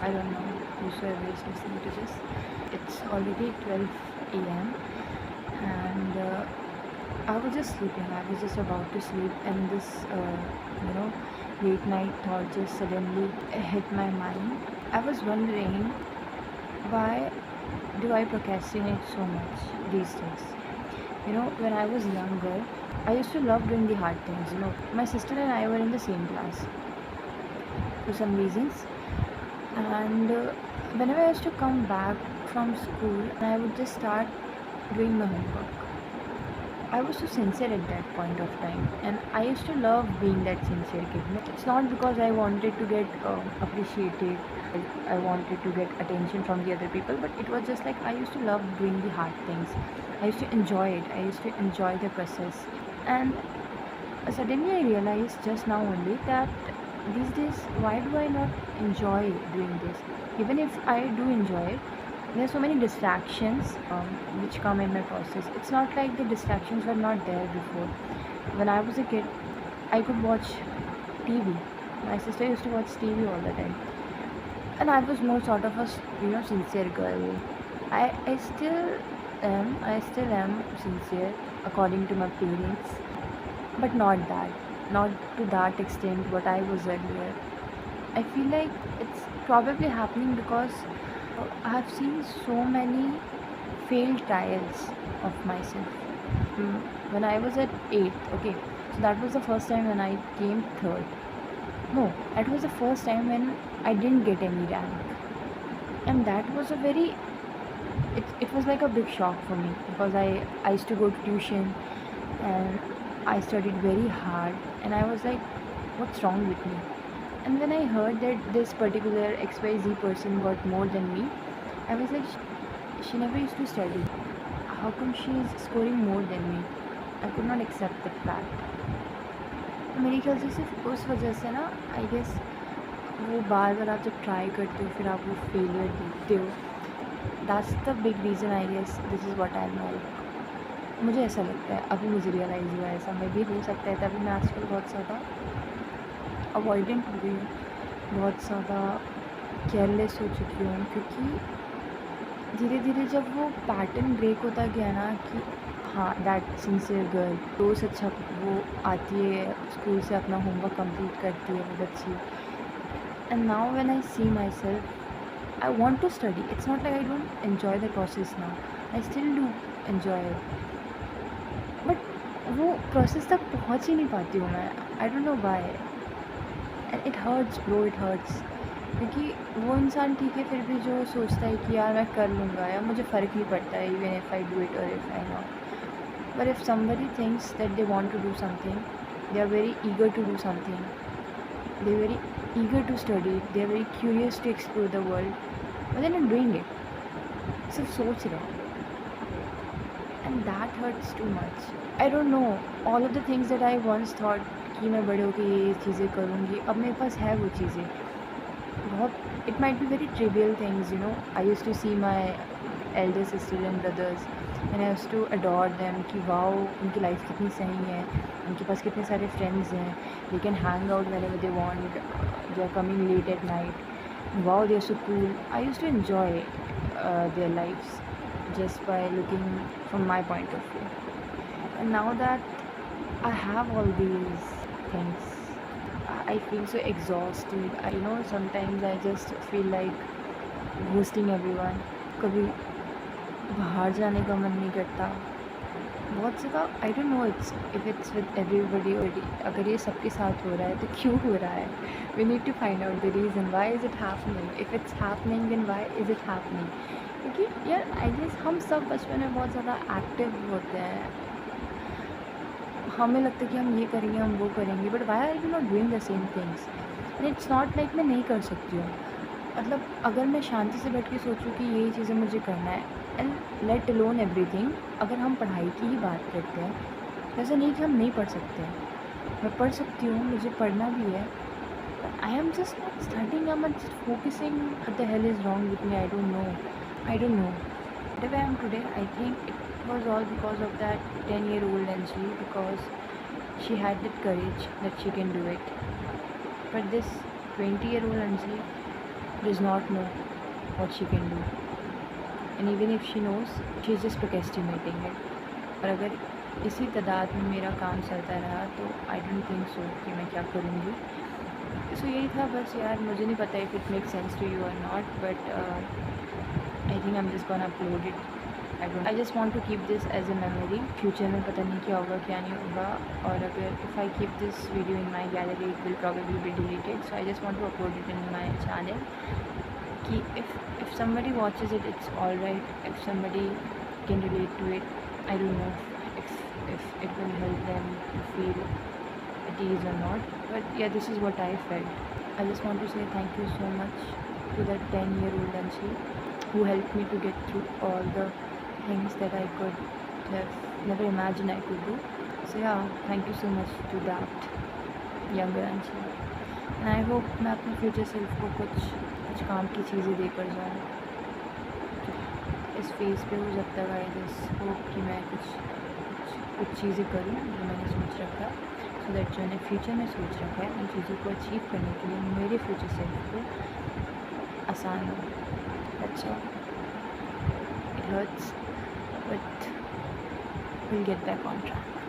I don't know whosoever is listening to this. It's already 12 a.m. and I was just sleeping. I was just about to sleep, and this, you know, late night thought just suddenly hit my mind. I was wondering, why do I procrastinate so much these days? When I was younger, I used to love doing the hard things. My sister and I were in the same class for some reasons, and whenever I used to come back from school, I would just start doing my homework. I was so sincere at that point of time, and I used to love being that sincere kid. It's not because I wanted to get appreciated, I wanted to get attention from the other people, but it was just like I used to love doing the hard things. I used to enjoy it. I used to enjoy the process, and suddenly I realized just now only that these days, why do I not enjoy doing this? Even if I do enjoy it, there are so many distractions which come in my process. It's not like the distractions were not there before. When I was a kid, I could watch TV. My sister used to watch TV all the time, and I was more sort of a sincere girl. I still am. I still am sincere according to my parents, but not to that extent what I was earlier. I feel like it's probably happening because I have seen so many failed trials of myself. Mm, When I was at 8th, okay, so that was the first time when I came third. No, that was the first time when I didn't get any rank. And that was it was like a big shock for me because I used to go to tuition and I studied very hard, and I was like, what's wrong with me? And when I heard that this particular XYZ person got more than me, I was like, she never used to study. How come she is scoring more than me? I could not accept that fact. मेरे ख्याल से सिर्फ उस वजह से ना, I guess, वो बार बार आप जब ट्राई करते हो फिर आप वो फेलियर देखते हो, that's the big reason, I guess this is what I am like. मुझे ऐसा लगता है, अभी मुझे रियलाइज़ हुआ है. ऐसा मैं भी हो सकता है, तभी मैं आजकल बहुत ज़्यादा अवॉइडेंट हो गई हूँ, बहुत ज़्यादा केयरलेस हो चुकी हूँ, क्योंकि धीरे धीरे जब वो पैटर्न ब्रेक होता गया ना कि हाँ, दैट सिंसियर गर्ल रोज़ अच्छा वो आती है स्कूल से, अपना होमवर्क कंप्लीट करती है वो बच्ची, and now when I see myself, I want to study. It's not like I don't enjoy the process now, I still do enjoy it, but वो प्रोसेस तक पहुँच ही नहीं पाती हूँ मैं. I don't know why, and it hurts bro, it hurts. क्योंकि वो इंसान ठीक है फिर भी जो सोचता है कि यार मैं कर लूँगा, या मुझे फ़र्क नहीं पड़ता है even if I do it और if I not. But if somebody thinks that they want to do something, they are very eager to do something, they are very eager to study, they are very curious to explore the world, but they're not doing it, सिर्फ सोच रहे हैं, and that hurts too much. I don't know, all of the things that I once thought कि मैं बड़े होकर ये चीज़ें करूँगी, अब मेरे पास है वो चीज़ें बहुत. It might be very trivial things. I used to see my elder sisters and brothers, and I used to adore them कि वाओ उनकी लाइफ कितनी सही है, उनके पास कितने सारे फ्रेंड्स हैं, they can hang out whenever they want, they are coming late at night, wow they are so cool. I used to enjoy their lives just by looking from my point of view, and now that I have all these things, I feel so exhausted. Sometimes I just feel like ghosting everyone. कभी बाहर जाने का मन नहीं करता. बहुत ज़्यादा आई don't know if it's with everybody. अगर ये सबके साथ हो रहा है तो क्यों हो रहा है? We need to find out the reason why is it happening. If it's happening then why is it happening? क्योंकि यार आई गेस हम सब बचपन में बहुत ज़्यादा एक्टिव होते हैं, हमें लगता है कि हम ये करेंगे, हम वो करेंगे, but why are we not doing the same things? And it's not like मैं नहीं कर सकती हूँ. मतलब अगर मैं शांति से बैठ के सोचूँ कि यही चीज़ें मुझे करना है, एंड लेट अलोन एवरीथिंग, अगर हम पढ़ाई की ही बात करते हैं, ऐसा नहीं कि हम नहीं पढ़ सकते हैं. मैं पढ़ सकती हूँ, मुझे पढ़ना भी है, आई am just not studying, I am just focusing. What the hell is wrong with me? I don't no. Whatever I am today, I think it was all because of that 10-year-old Anjali, because she had that courage that she can do it. But this 20-year-old Anjali, does not know what she can do, and even if she knows, she's just procrastinating it. और अगर इसी तादाद में मेरा काम चलता रहा तो आई डोंट थिंक सो कि मैं क्या करूँगी. सो यही था बस यार. मुझे नहीं पता if it make sense to you और not, but I think I am just gonna upload it. I just want to keep this as a memory. Future में पता नहीं क्या होगा क्या नहीं होगा, और अगर if I keep this video in my gallery it will probably be deleted. So I just want to upload it in my channel कि if somebody watches it, it's all right. If somebody can relate to it, I don't know if it will help them to feel at ease or not, but yeah, this is what I felt. I just want to say thank you so much to that 10-year-old Anshi who helped me to get through all the things that I could have never imagined I could do. So yeah, thank you so much to that younger Anshi, and I hope मैं अपने future self को कुछ काम की चीज़ें देकर जाऊँ इस फेज़ पे हो, जब तक आई जस्ट होप कि मैं कुछ चीज़ें करूँ जो मैंने सोच रखा है, सो दैट जो मैंने फ्यूचर में सोच रखा है उन चीज़ों को अचीव करने के लिए मेरे फ्यूचर सेल्फ को आसान हो. अच्छा, it hurts but will get back on track.